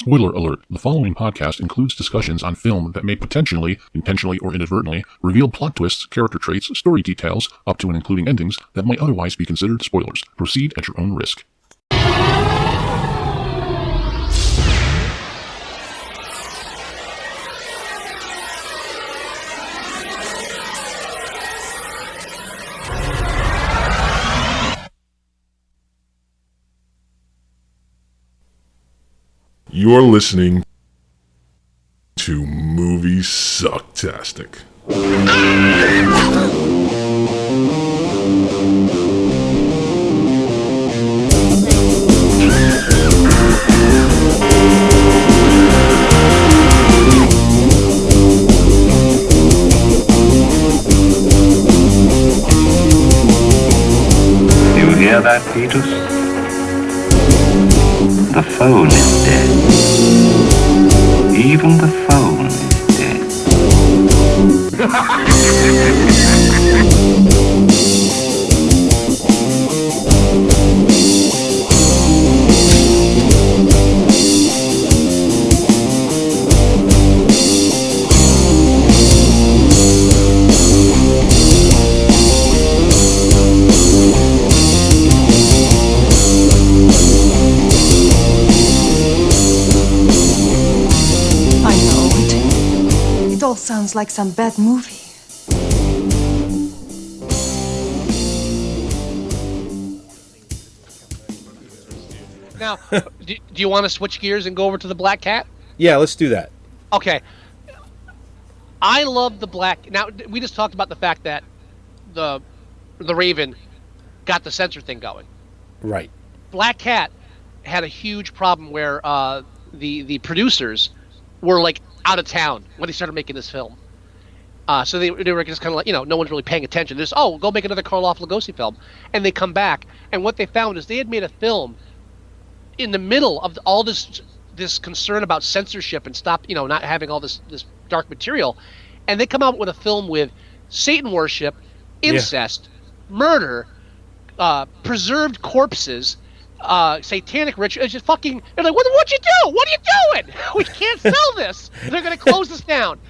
Spoiler alert, the following podcast includes discussions on film that may potentially, intentionally or inadvertently, reveal plot twists, character traits, story details, up to and including endings that might otherwise be considered spoilers. Proceed at your own risk. You're listening to Moviesucktastic. You hear that, Petrus? The phone is dead. Even the phone is Sounds like some bad movie. Now, do you want to switch gears and go over to the Black Cat? Yeah, let's do that. Okay. I love the Black... Now, we just talked about the fact that the Raven got the censor thing going. Right. Black Cat had a huge problem where the producers were like out of town when they started making this film. So they were just kind of like, no one's really paying attention. There's, go make another Karloff Lugosi film. And they come back, and what they found is they had made a film in the middle of all this concern about censorship and not having all this dark material. And they come out with a film with Satan worship, incest, murder, preserved corpses, satanic ritual. It's just fucking. They're like, what'd you do? What are you doing? We can't sell this. They're going to close this down.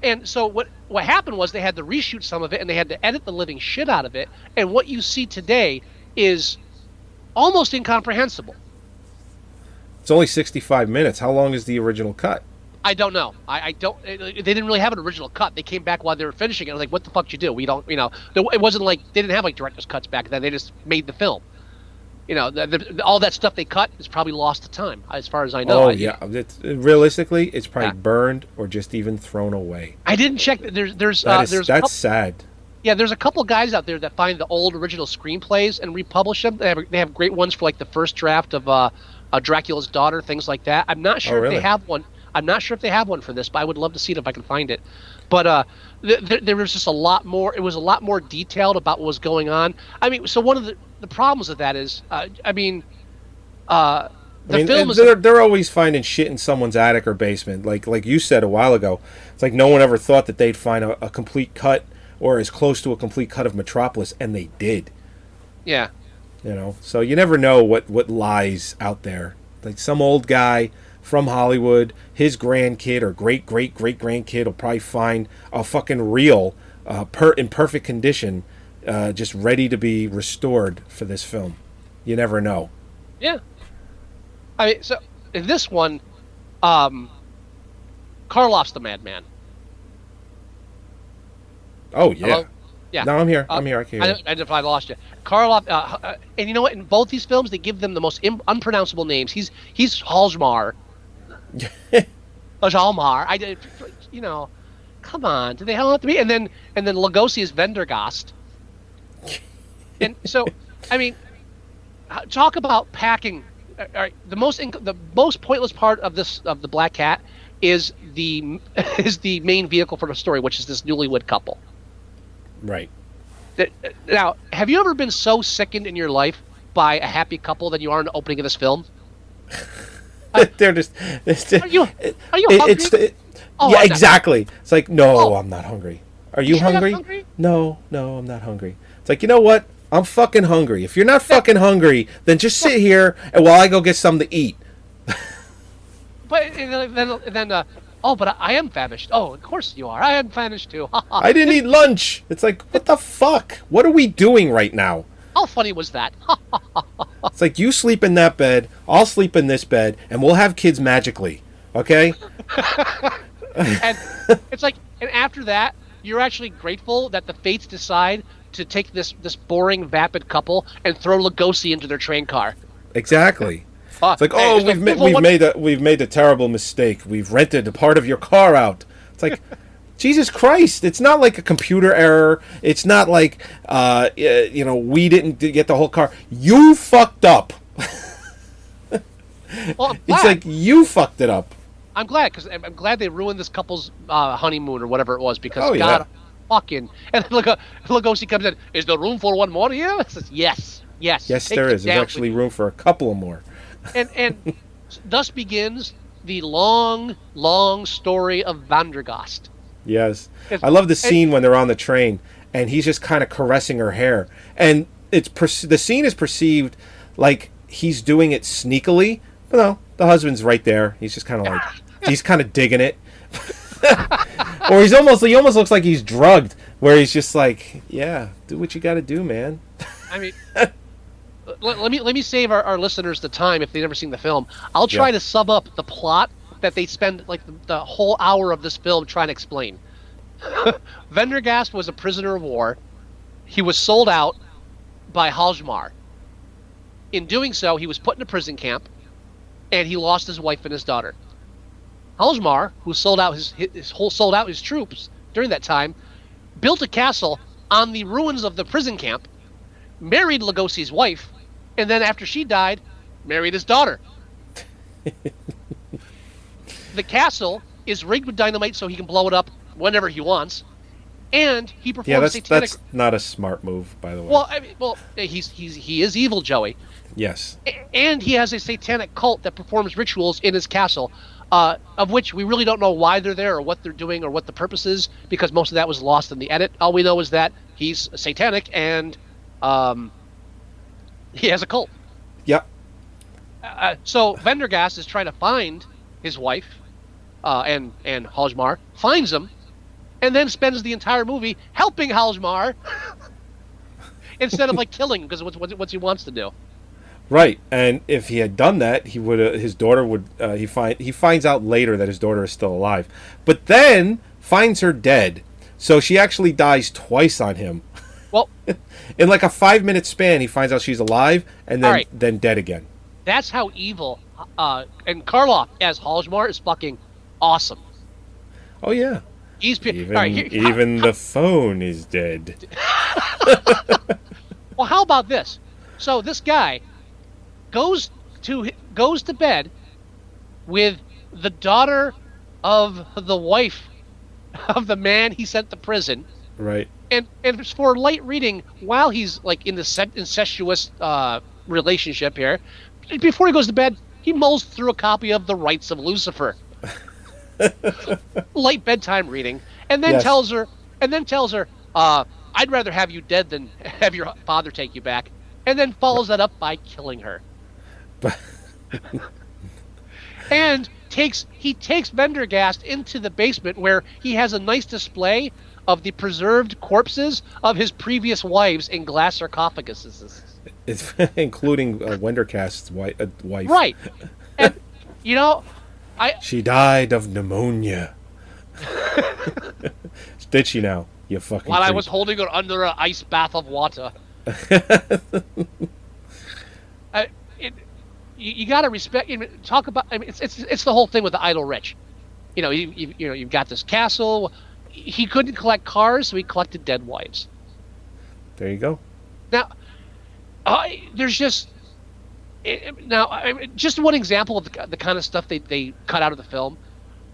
And so what happened was they had to reshoot some of it, and they had to edit the living shit out of it. And what you see today is almost incomprehensible. It's only 65 minutes. How long is the original cut? I don't know. I don't. They didn't really have an original cut. They came back while they were finishing it. I was like, what the fuck did you do? We don't. It wasn't like they didn't have like director's cuts back then. They just made the film. All that stuff they cut is probably lost to time, as far as I know. Realistically, it's probably burned or just even thrown away. I didn't check. There's sad. Yeah, there's a couple guys out there that find the old original screenplays and republish them. They have great ones for like the first draft of Dracula's Daughter, things like that. I'm not sure if they have one. I'm not sure if they have one for this, but I would love to see it if I can find it. But there was just a lot more. It was a lot more detailed about what was going on. I mean, so one of the problems with that is, film is... They're always finding shit in someone's attic or basement. Like you said a while ago, it's like no one ever thought that they'd find a complete cut or as close to a complete cut of Metropolis, and they did. Yeah. So you never know what lies out there. Like some old guy from Hollywood, his grandkid or great-great-great-grandkid will probably find a fucking reel in perfect condition, just ready to be restored for this film. You never know. Yeah. I mean, so in this one, Karloff's the madman. Oh, yeah. Hello? Yeah. No, I'm here. I can hear you. I lost you. Karloff, and you know what? In both these films, they give them the most unpronounceable names. He's Hjalmar. Hjalmar. Come on. Do they have to be? And then Lugosi is Vendergast. And so, I mean, talk about packing. All right, the most pointless part of the Black Cat is the main vehicle for the story, which is this newlywed couple. Right. Now, have you ever been so sickened in your life by a happy couple than you are in the opening of this film? They're just. Are you hungry? Yeah, exactly. It's like, no, I'm not hungry. Are you sure hungry? You're not hungry? No, I'm not hungry. It's like, you know what? I'm fucking hungry. If you're not fucking hungry, then just sit here and while I go get something to eat. but oh, but I am famished. Oh, of course you are. I am famished too. I didn't eat lunch. It's like, what the fuck? What are we doing right now? How funny was that? It's like, you sleep in that bed, I'll sleep in this bed, and we'll have kids magically. Okay? And it's like, and after that, you're actually grateful that the fates decide to take this boring, vapid couple and throw Lugosi into their train car. Exactly. It's like, oh, we've made a terrible mistake. We've rented a part of your car out. It's like, Jesus Christ! It's not like a computer error. It's not like, we didn't get the whole car. You fucked up. Well, it's like you fucked it up. I'm glad, because I'm glad they ruined this couple's honeymoon or whatever it was, because fucking. And then Lugosi comes in. Is there room for one more here? Says, yes. Yes, there is. There's actually room for a couple more. And thus begins the long, long story of Vandergast. Yes. I love the scene when they're on the train and he's just kind of caressing her hair. And the scene is perceived like he's doing it sneakily. But no, the husband's right there. He's just kind of like, he's kind of digging it. Or he almost looks like he's drugged, where he's just like, yeah, do what you got to do, man. I mean, let me save our listeners the time if they've never seen the film. I'll try to sum up the plot that they spend like the whole hour of this film trying to explain. Vendergast was a prisoner of war. He was sold out by Hjalmar. In doing so, he was put in a prison camp, and he lost his wife and his daughter. Hjalmar, who sold out his troops during that time, built a castle on the ruins of the prison camp, married Lugosi's wife, and then after she died, married his daughter. The castle is rigged with dynamite so he can blow it up whenever he wants, and he performs satanic. That's not a smart move, by the way. Well, he is evil, Joey. Yes. And he has a satanic cult that performs rituals in his castle, of which we really don't know why they're there or what they're doing or what the purpose is, because most of that was lost in the edit. All we know is that he's satanic and he has a cult. Yep. So Vendergast is trying to find his wife, and Hjalmar finds him, and then spends the entire movie helping Hjalmar instead of like killing him, because what he wants to do. Right, and if he had done that, he would. His daughter would. He finds out later that his daughter is still alive, but then finds her dead. So she actually dies twice on him. Well, in like a 5-minute span, he finds out she's alive and then dead again. That's how evil. And Karloff as Hjalmar is fucking awesome. Oh yeah. Even the phone is dead. Well, how about this? So this guy goes to bed with the daughter of the wife of the man he sent to prison. Right. And for light reading, while he's like in the incestuous relationship here, before he goes to bed, he mulls through a copy of The Rights of Lucifer. Light bedtime reading, and then tells her, I'd rather have you dead than have your father take you back, and then follows that up by killing her. And he takes Vendergast into the basement where he has a nice display of the preserved corpses of his previous wives in glass sarcophaguses. It's including Wendergast's wife. Right. And, she died of pneumonia. Did she now? You fucking While creep. I was holding her under an ice bath of water. You got to respect. Talk about. I mean, it's the whole thing with the idle rich. You've got this castle. He couldn't collect cars, so he collected dead wives. There you go. Now, there's just just one example of the kind of stuff they cut out of the film.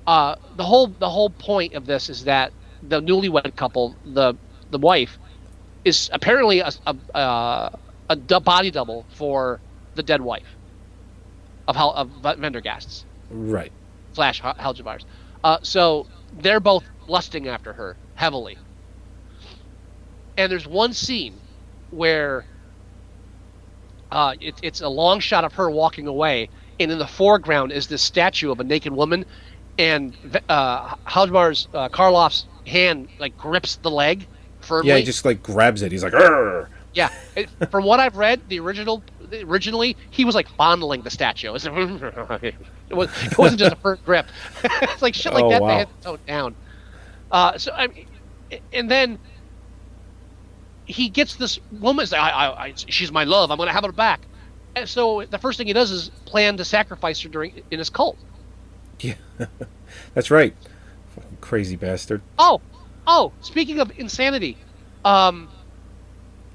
The whole point of this is that the newlywed couple, the wife, is apparently a body double for the dead wife of Vendergast's. Right. / Hjalmar's. So they're both lusting after her heavily. And there's one scene where it's a long shot of her walking away and in the foreground is this statue of a naked woman, and Hjalmar's Karloff's hand like grips the leg firmly. Yeah, he just like grabs it. He's like, "Arr!" Yeah, from what I've read, originally he was like fondling the statue. It wasn't just a firm grip. It's like shit like that. Wow. They had to tone down. So I mean, and then he gets this woman. She's my love. I'm gonna have her back. And so the first thing he does is plan to sacrifice her in his cult. Yeah, that's right. Fucking crazy bastard. Oh! Speaking of insanity,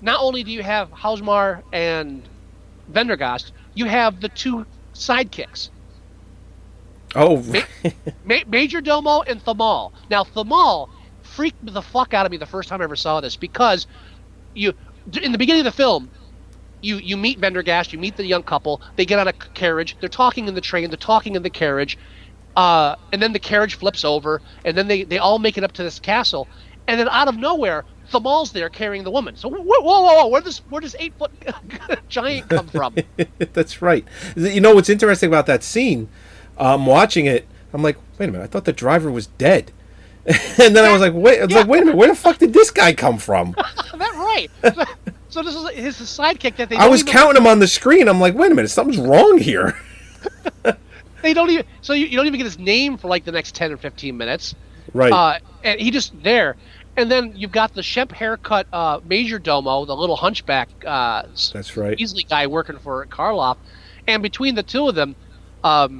not only do you have Hjalmar and Vendergast, you have the two sidekicks. Oh, Major Domo and Thamal. Now, Thamal freaked the fuck out of me the first time I ever saw this, because in the beginning of the film, you meet Vendergast, you meet the young couple, they get on a carriage, they're talking in the train, they're talking in the carriage, and then the carriage flips over, and then they all make it up to this castle, and then out of nowhere, Thamal's there carrying the woman. So whoa! Where does 8-foot giant come from? that's right. You know what's interesting about that scene? I'm watching it. I'm like, wait a minute. I thought the driver was dead. And then I was like, wait a minute. Where the fuck did this guy come from? That's right. So this is his sidekick that they. I was counting him on the screen. I'm like, wait a minute. Something's wrong here. They don't even. So you don't even get his name for like the next 10 or 15 minutes. Right. And he just there. And then you've got the Shemp haircut Major Domo, the little hunchback. That's right. Easily guy working for Karloff, and between the two of them, what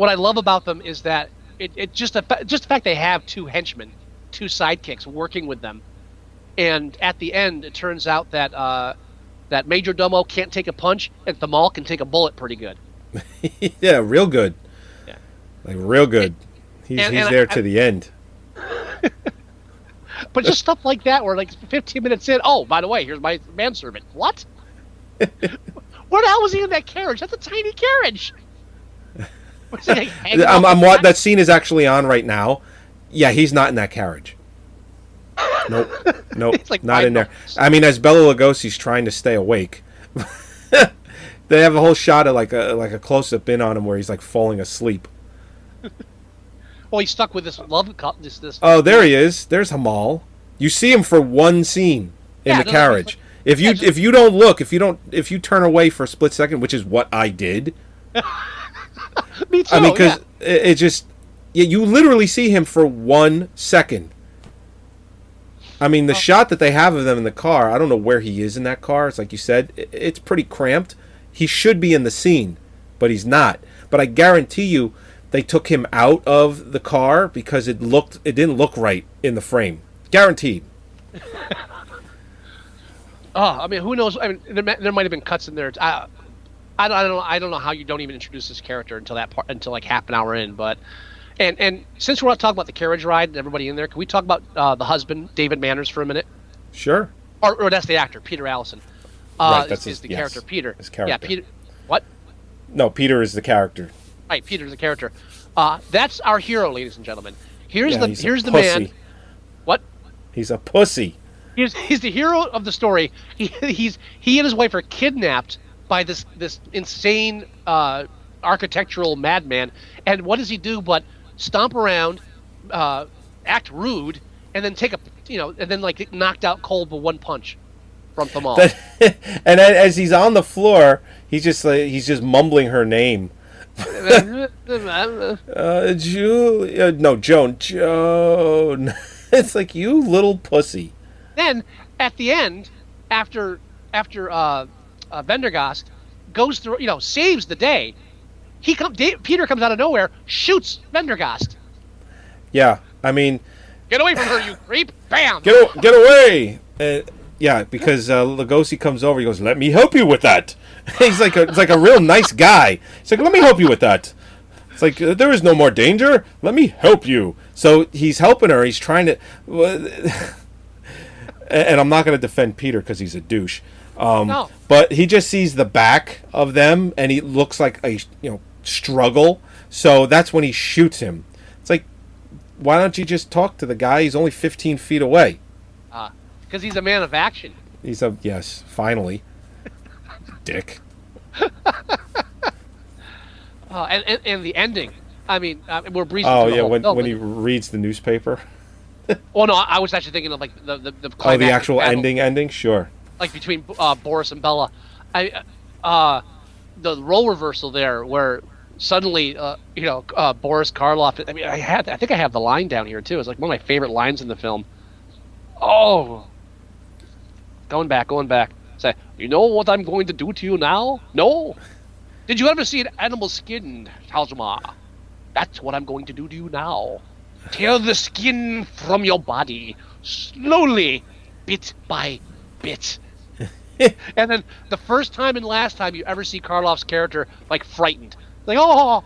I love about them is that it just the fact they have two henchmen, two sidekicks working with them, and at the end it turns out that that Major Domo can't take a punch and Thamal can take a bullet pretty good. Yeah, real good. Yeah, like real good. He's there to the end. But just stuff like that, where like 15 minutes in, oh, by the way, here's my manservant. What? Where the hell was he in that carriage? That's a tiny carriage. That scene is actually on right now. Yeah, he's not in that carriage. Nope, like not in there. I mean, as Bela Lugosi's trying to stay awake, they have a whole shot of like a close-up in on him where he's like falling asleep. Well, he's stuck with this love cup. This. Oh, there he is. There's Hamal. You see him for one scene in the carriage. If you don't look, if you turn away for a split second, which is what I did. Me too. I mean, because it just you literally see him for 1 second. I mean, the shot that they have of them in the car, I don't know where he is in that car. It's like you said, it's pretty cramped. He should be in the scene, but he's not. But I guarantee you, they took him out of the car because it didn't look right in the frame. Guaranteed. I mean, who knows? I mean, there might have been cuts in there. I don't know how you don't even introduce this character until like half an hour in. But and since we're not talking about the carriage ride and everybody in there, can we talk about the husband, David Manners, for a minute? Sure. Or that's the actor, Peter Allison. Right, that's the character, Peter. His character. Yeah, Peter. What? No, Peter is the character. Right, Peter's the character. That's our hero, ladies and gentlemen. Here's the pussy. man. What? He's a pussy. He's the hero of the story. He and his wife are kidnapped by this insane architectural madman. And what does he do but stomp around, act rude, and then and then like get knocked out cold with one punch from Thamal. And as he's on the floor, he's just mumbling her name. Julia, no, Joan. It's like, you little pussy. Then at the end, after Vendergast goes through, saves the day, Peter comes out of nowhere, shoots Vendergast. Yeah, I mean, get away from her, you creep! Bam! Get away! Yeah, because Lugosi comes over. He goes, "Let me help you with that." He's like a real nice guy. He's like, "Let me help you with that." It's like, there is no more danger. Let me help you. So he's helping her. He's trying to. And I'm not going to defend Peter because he's a douche. No. But he just sees the back of them, and he looks like a struggle. So that's when he shoots him. It's like, why don't you just talk to the guy? He's only 15 feet away. Because he's a man of action. Yes, finally. Dick. And the ending. I mean, we're breezing Oh through the yeah, whole film. when he reads the newspaper. Oh no, I was actually thinking of like the Oh, the climactic actual battle, ending. Sure. like between Boris and Bella. The role reversal there, where suddenly Boris Karloff. I mean, I think I have the line down here too. It's like one of my favorite lines in the film. Oh, going back. Say, you know what I'm going to do to you now? No. Did you ever see an animal skinned, Halzma? That's what I'm going to do to you now. Tear the skin from your body, slowly, bit by bit. And then the first time and last time you ever see Karloff's character like frightened, like oh,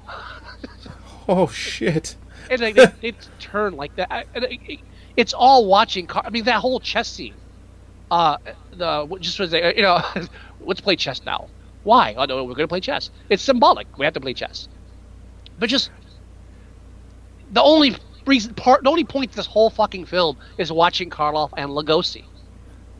Oh shit. and they turn like that. It's all watching. I mean, that whole chess scene. Just was let's play chess now. Why? Oh no, we're going to play chess. It's symbolic. We have to play chess. But just the only point to this whole fucking film is watching Karloff and Lugosi.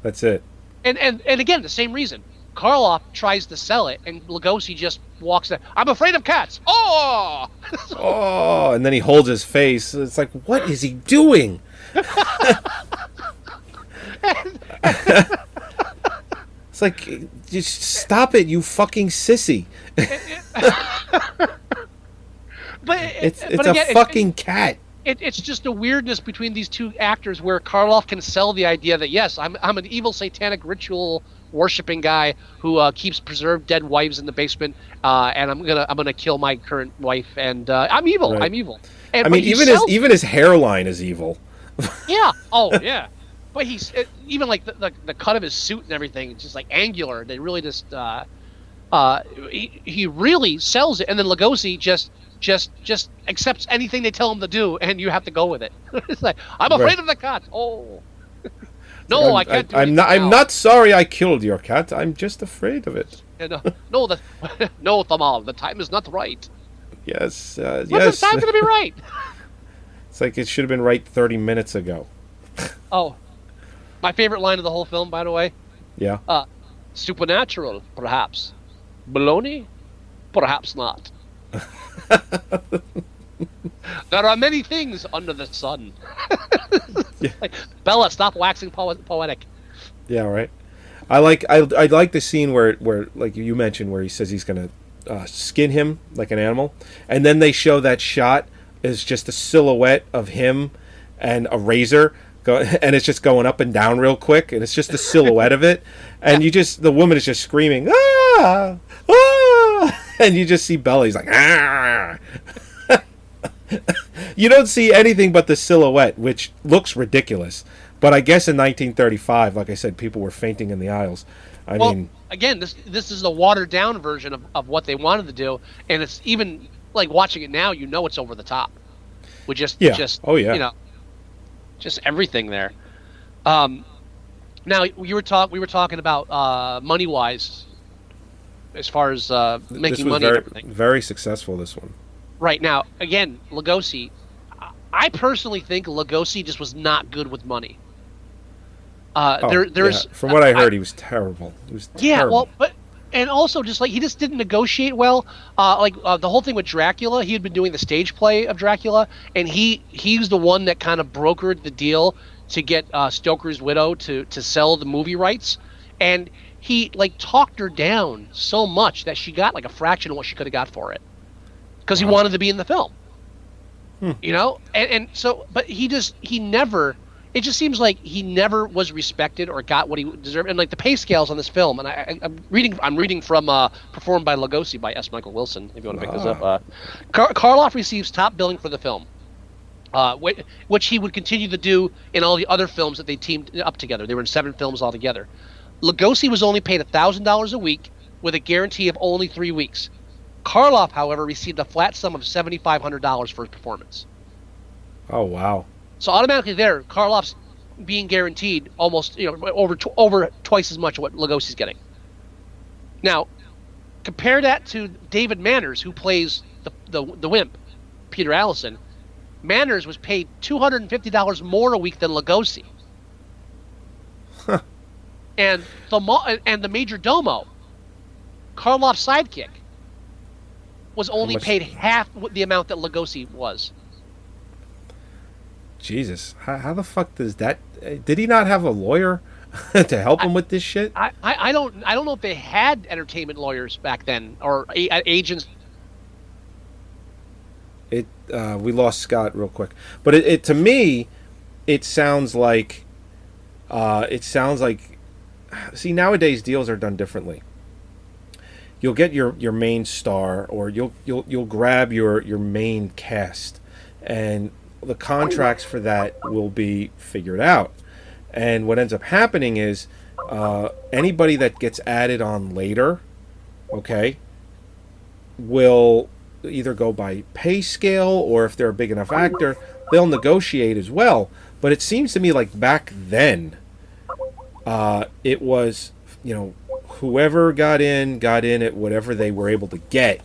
That's it. And again, the same reason. Karloff tries to sell it, and Lugosi just walks in. I'm afraid of cats. Oh! Oh, and then he holds his face. It's like, what is he doing? It's like, just stop it, you fucking sissy. It's a fucking cat. It's just a weirdness between these two actors where Karloff can sell the idea that yes, I'm an evil satanic ritual worshipping guy who keeps preserved dead wives in the basement, and I'm gonna kill my current wife, and I'm evil. Right. I'm evil. And, I mean, even his hairline is evil. Yeah. Oh yeah. But he's even like the cut of his suit and everything. It's just like angular. They really just he really sells it, and then Lugosi just accepts anything they tell him to do, and you have to go with it. It's like I'm afraid of the cat. Oh, no, I can't. I'm not sorry I killed your cat. I'm just afraid of it. No, no, Thamal. The time is not right. Yes, When's yes. the time going to be right? It's like it should have been right 30 minutes ago. Oh, my favorite line of the whole film, by the way. Yeah. Supernatural, perhaps. Baloney, perhaps not. There are many things under the sun. Yeah. Like, Bella, stop waxing poetic. Yeah, right. I like the scene where like you mentioned where he says he's gonna skin him like an animal, and then they show that shot is just a silhouette of him and a razor. And it's just going up and down real quick, and it's just the silhouette of it, and the woman is just screaming, ah, ah, and you just see Bella. He's like, ah. You don't see anything but the silhouette, which looks ridiculous. But I guess in 1935, like I said, people were fainting in the aisles. I mean, again, this is a watered down version of what they wanted to do, and it's even like watching it now, it's over the top. We just just everything there. Now we were talking about money wise, as far as making money and everything. Very successful, this one. Right now, again, Lugosi. I personally think Lugosi just was not good with money. From what I heard, he was terrible. He was terrible. Yeah, well, and also just like he just didn't negotiate well. The whole thing with Dracula, he had been doing the stage play of Dracula, and he's the one that kind of brokered the deal to get Stoker's widow to sell the movie rights, and he like talked her down so much that she got like a fraction of what she could have got for it, because he wanted to be in the film. And so, but he never. It just seems like he never was respected or got what he deserved. And like the pay scales on this film, and I'm reading from Performed by Lugosi by S. Michael Wilson, if you want to pick this up. Karloff receives top billing for the film, which he would continue to do in all the other films that they teamed up together. They were in 7 films altogether. Lugosi was only paid $1,000 a week with a guarantee of only 3 weeks. Karloff, however, received a flat sum of $7,500 for his performance. Oh, wow. So automatically there, Karloff's being guaranteed almost over twice as much of what Lugosi's getting. Now, compare that to David Manners, who plays the wimp, Peter Allison. Manners was paid $250 more a week than Lugosi. Huh. And the major domo, Karloff's sidekick was only much- paid half the amount that Lugosi was. Jesus, how the fuck does that? Did he not have a lawyer to help him with this shit? I don't know if they had entertainment lawyers back then or agents. We lost Scott real quick, but it to me, it sounds like, see, nowadays deals are done differently. You'll get your main star, or you'll grab your main cast, and the contracts for that will be figured out. And what ends up happening is anybody that gets added on later, okay, will either go by pay scale, or if they're a big enough actor, they'll negotiate as well. But it seems to me like back then, it was, whoever got in at whatever they were able to get,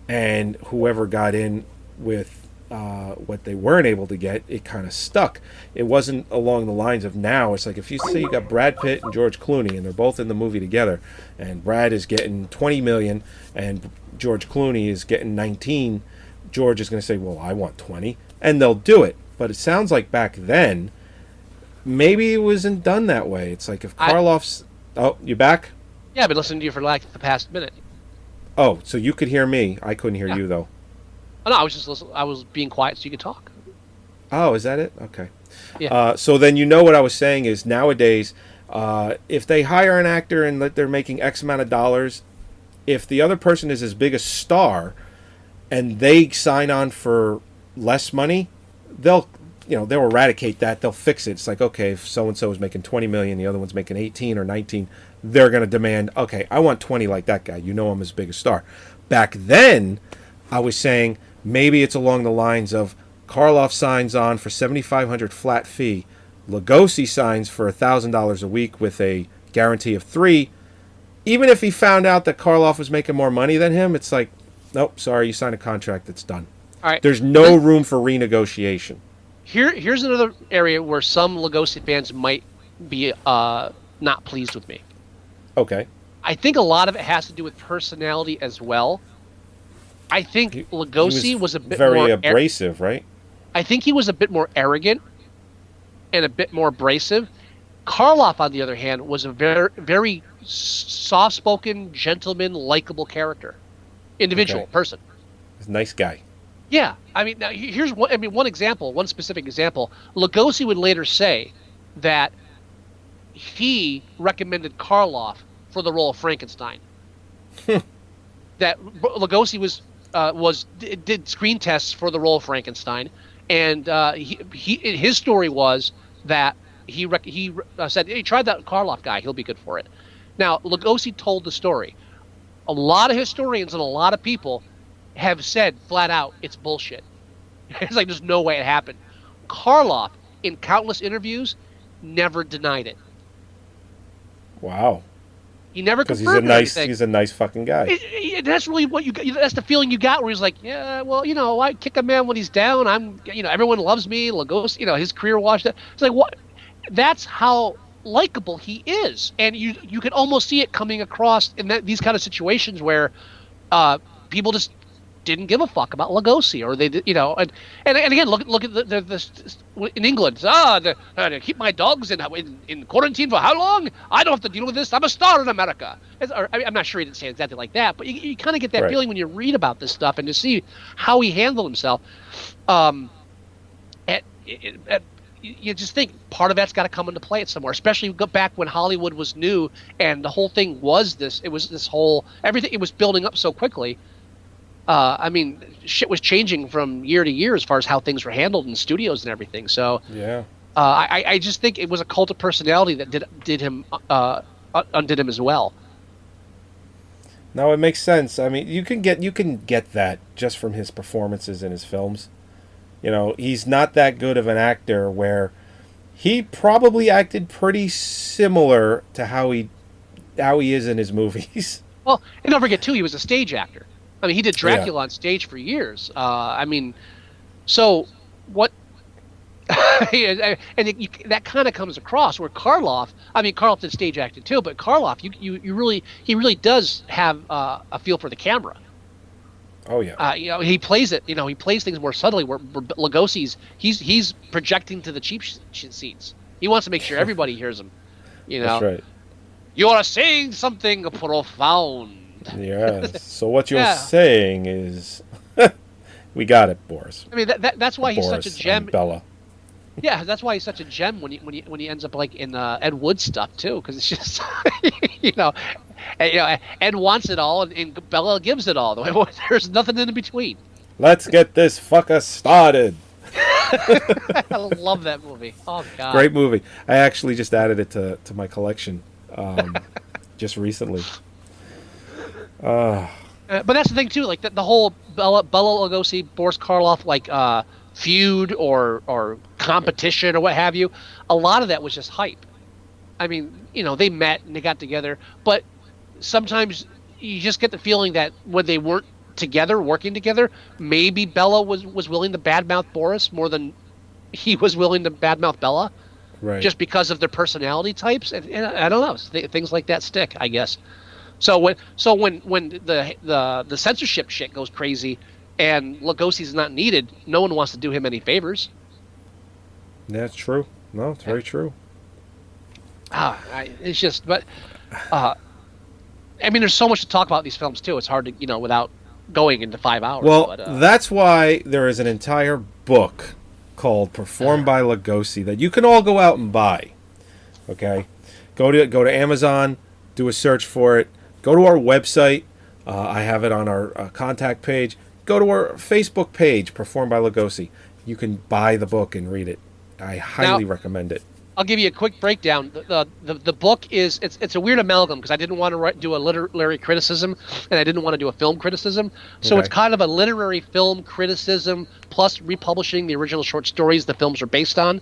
and whoever got in with what they weren't able to get, it kind of stuck. It wasn't along the lines of now. It's like if you say you got Brad Pitt and George Clooney, and they're both in the movie together, and Brad is getting 20 million and George Clooney is getting 19, George is going to say, well, I want 20, and they'll do it. But it sounds like back then, maybe it wasn't done that way. It's like if Karloff's... Oh, you back? Yeah, I've been listening to you for like the past minute. Oh, so you could hear me. I couldn't hear you, though. Oh, no, I was just listening. I was being quiet so you could talk. Oh, is that it? Okay. Yeah. So then what I was saying is nowadays, if they hire an actor and they're making X amount of dollars, if the other person is as big a star and they sign on for less money, they'll eradicate that. They'll fix it. It's like, okay, if so-and-so is making 20 million, the other one's making 18 or 19, they're going to demand, okay, I want 20 like that guy. I'm as big a star. Back then, I was saying maybe it's along the lines of Karloff signs on for $7,500 flat fee. Lugosi signs for $1,000 a week with a guarantee of $3,000. Even if he found out that Karloff was making more money than him, it's like, nope, sorry, you signed a contract, it's done. All right. There's no room for renegotiation. Here's another area where some Lugosi fans might be not pleased with me. Okay. I think a lot of it has to do with personality as well. I think Lugosi was a bit very more abrasive, right? I think he was a bit more arrogant and a bit more abrasive. Karloff, on the other hand, was a very, very soft-spoken, gentleman, likable character, individual person. He's a nice guy. Yeah, I mean, now here's one example, one specific example. Lugosi would later say that he recommended Karloff for the role of Frankenstein. That Lugosi did screen tests for the role of Frankenstein, and his story was that he said, "Hey, try that Karloff guy; he'll be good for it." Now, Lugosi told the story. A lot of historians and a lot of people have said flat out it's bullshit. It's like there's no way it happened. Karloff, in countless interviews, never denied it. Wow. He never because confirmed anything. He's a nice fucking guy. That's really what you got. That's the feeling you got, where he's like, yeah, well, I kick a man when he's down. Everyone loves me. Lugosi, his career washed up. It's like, what? That's how likable he is, and you can almost see it coming across in these kind of situations where people just didn't give a fuck about Lugosi, or they did, and again, look at the in England. To keep my dogs in quarantine for how long? I don't have to deal with this. I'm a star in America. I'm not sure he didn't say exactly like that, but you kind of get that feeling when you read about this stuff and to see how he handled himself. You just think part of that's got to come into play somewhere, especially go back when Hollywood was new and the whole thing was this. It was this whole everything. It was building up so quickly. Shit was changing from year to year as far as how things were handled in studios and everything. So yeah, I just think it was a cult of personality that undid him as well. No, it makes sense. I mean, you can get that just from his performances in his films. He's not that good of an actor where he probably acted pretty similar to how he is in his movies. Well, and don't forget too, he was a stage actor. I mean, he did Dracula on stage for years. So what that kind of comes across where Karloff. I mean, Karloff did stage acting too, but Karloff, he really does have a feel for the camera. Oh yeah. He plays it. He plays things more subtly. Where Lugosi's, he's projecting to the cheap seats. He wants to make sure everybody hears him. That's right. You are saying something profound. Yes. So what you're saying is, we got it, Boris. I mean, that's why he's Boris such a gem. Bela. Yeah, that's why he's such a gem when he ends up like in Ed Wood stuff too, because it's just Ed wants it all and Bela gives it all. There's nothing in between. Let's get this fucker started. I love that movie. Oh god, great movie. I actually just added it to my collection just recently. But that's the thing too, like the whole Bela Lugosi, Boris Karloff, like feud or competition or what have you. A lot of that was just hype. I mean, they met and they got together, but sometimes you just get the feeling that when they weren't together, working together, maybe Bela was willing to badmouth Boris more than he was willing to badmouth Bela, right? Just because of their personality types, and I don't know, things like that stick, I guess. So when the censorship shit goes crazy and Lugosi's not needed, no one wants to do him any favors. That's true. No, it's very true. It's just, but I mean, there's so much to talk about in these films too. It's hard to, without going into 5 hours. Well, that's why there is an entire book called "Performed by Lugosi" that you can all go out and buy. Okay, go to Amazon, do a search for it. Go to our website. I have it on our contact page. Go to our Facebook page, Performed by Lugosi. You can buy the book and read it. I highly recommend it. I'll give you a quick breakdown. The book is it's a weird amalgam because I didn't want to do a literary criticism and I didn't want to do a film criticism. So It's kind of a literary film criticism plus republishing the original short stories the films are based on.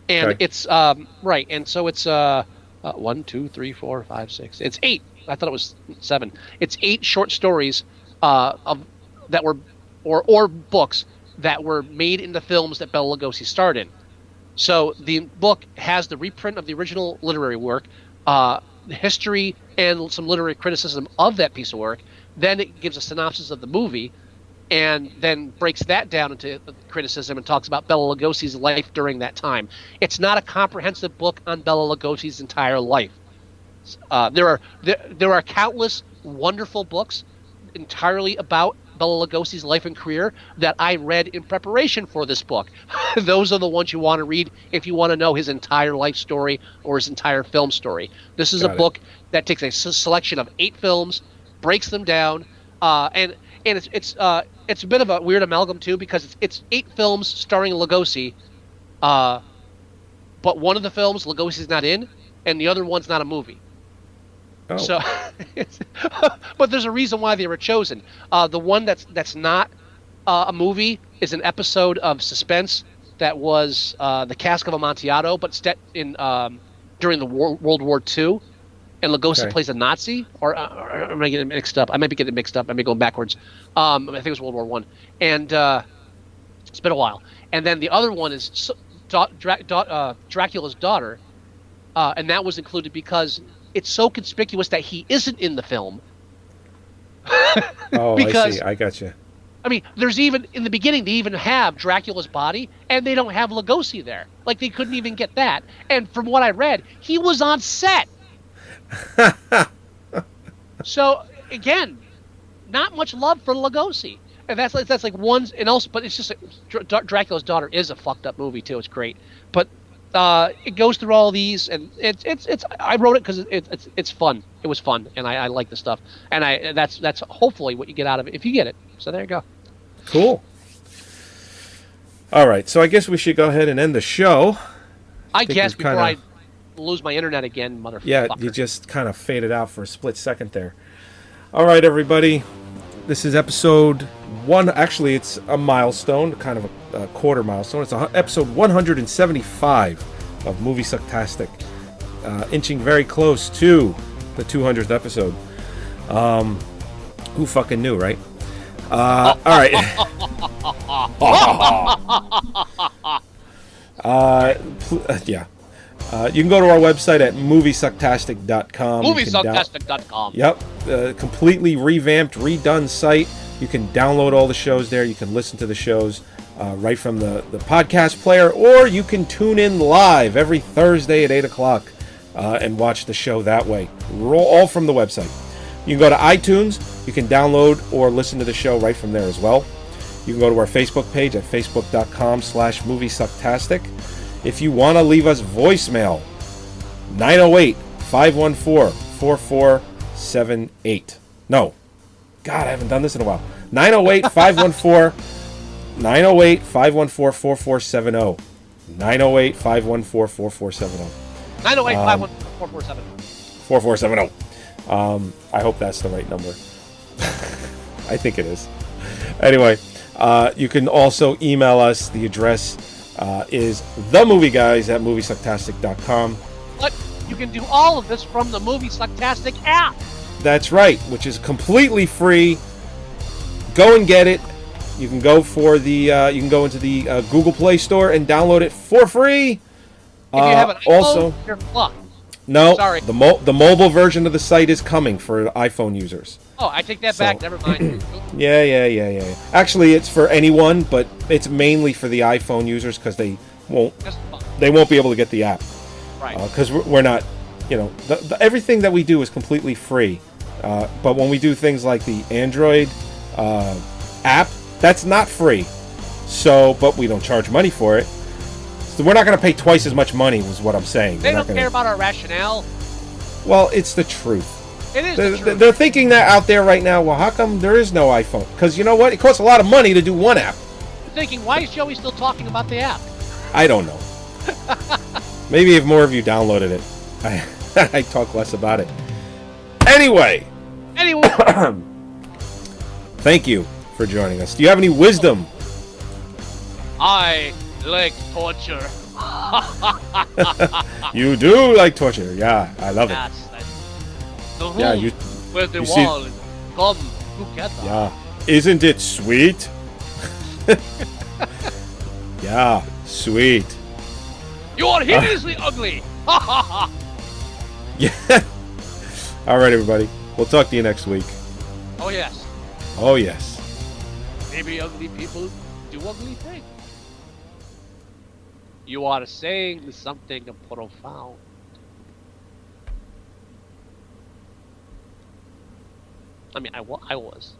And it's right. And so it's 1, 2, 3, 4, 5, 6. It's 8. I thought it was 7. It's 8 short stories that were or books that were made into films that Bela Lugosi starred in. So the book has the reprint of the original literary work, the history and some literary criticism of that piece of work. Then it gives a synopsis of the movie, and then breaks that down into criticism and talks about Bela Lugosi's life during that time. It's not a comprehensive book on Bela Lugosi's entire life. There are countless wonderful books entirely about Bela Lugosi's life and career that I read in preparation for this book. Those are the ones you want to read if you want to know his entire life story or his entire film story. This is a book that takes a selection of 8 films, breaks them down, and it's a bit of a weird amalgam too because it's 8 films starring Lugosi, but one of the films Lugosi's not in, and the other one's not a movie. Oh. So, but there's a reason why they were chosen. The one that's not a movie is an episode of Suspense that was The Cask of Amontillado, but set in during the World War II, and Lugosi plays a Nazi. Or am I getting mixed up? I might be getting mixed up. I may be going backwards. I think it was World War I, and it's been a while. And then the other one is Dracula's Daughter, and that was included because it's so conspicuous that he isn't in the film. Because, I see. I got you. I mean, there's even in the beginning they even have Dracula's body, and they don't have Lugosi there. Like they couldn't even get that. And from what I read, he was on set. So again, not much love for Lugosi, and that's like one. And also, but it's just Dracula's Daughter is a fucked up movie too. It's great, but. It goes through all these, and it's. I wrote it because it's fun. It was fun, and I like the stuff, and that's hopefully what you get out of it if you get it. So there you go. Cool. All right, so I guess we should go ahead and end the show. I guess before I lose my internet again, motherfucker. Yeah, you just kind of faded out for a split second there. All right, everybody, this is episode 1. Actually, it's a milestone, kind of a quarter milestone. It's episode 175 of Moviesucktastic, inching very close to the 200th episode. Who fucking knew, right? All right. Yeah. You can go to our website at moviesucktastic.com. Moviesucktastic.com. Yep. Completely revamped, redone site. You can download all the shows there. You can listen to the shows right from the podcast player, or you can tune in live every Thursday at 8 o'clock and watch the show that way. All from the website. You can go to iTunes. You can download or listen to the show right from there as well. You can go to our Facebook page at facebook.com/moviesucktastic. If you want to leave us voicemail, 908-514-4478. No. God, I haven't done this in a while. 908-514-4470. 908-514-4470. 908-514-4470. 4470. I hope that's the right number. I think it is. Anyway, you can also email us. The address is themovieguys@moviesucktastic.com. But you can do all of this from the Moviesucktastic app. That's right, which is completely free. Go and get it. You can go for the. You can go into the Google Play Store and download it for free. If you have an iPhone, also, you're fucked. no, Sorry. the mobile version of the site is coming for iPhone users. Oh, I take that back. Never mind. Yeah. Actually, it's for anyone, but it's mainly for the iPhone users because they won't be able to get the app. Right. Because we're not, everything that we do is completely free. But when we do things like the Android app, that's not free. So, but we don't charge money for it. So we're not going to pay twice as much money, was what I'm saying. They don't care about our rationale. Well, it's the truth. It is the truth. They're thinking that out there right now. Well, how come there is no iPhone? Because you know what? It costs a lot of money to do one app. They're thinking, why is Joey still talking about the app? I don't know. Maybe if more of you downloaded it, I'd talk less about it. Anyway. Thank you for joining us. Do you have any wisdom? I like torture. You do like torture. Yeah, I love it. Yes, the room Yeah, where the you see- wall is come together. Yeah. Isn't it sweet? Yeah, sweet. You are hideously ugly. Ha ha ha. Yeah. All right, everybody. We'll talk to you next week. Oh yes. Oh, yes. Maybe ugly people do ugly things. You are saying something profound. I mean, I was.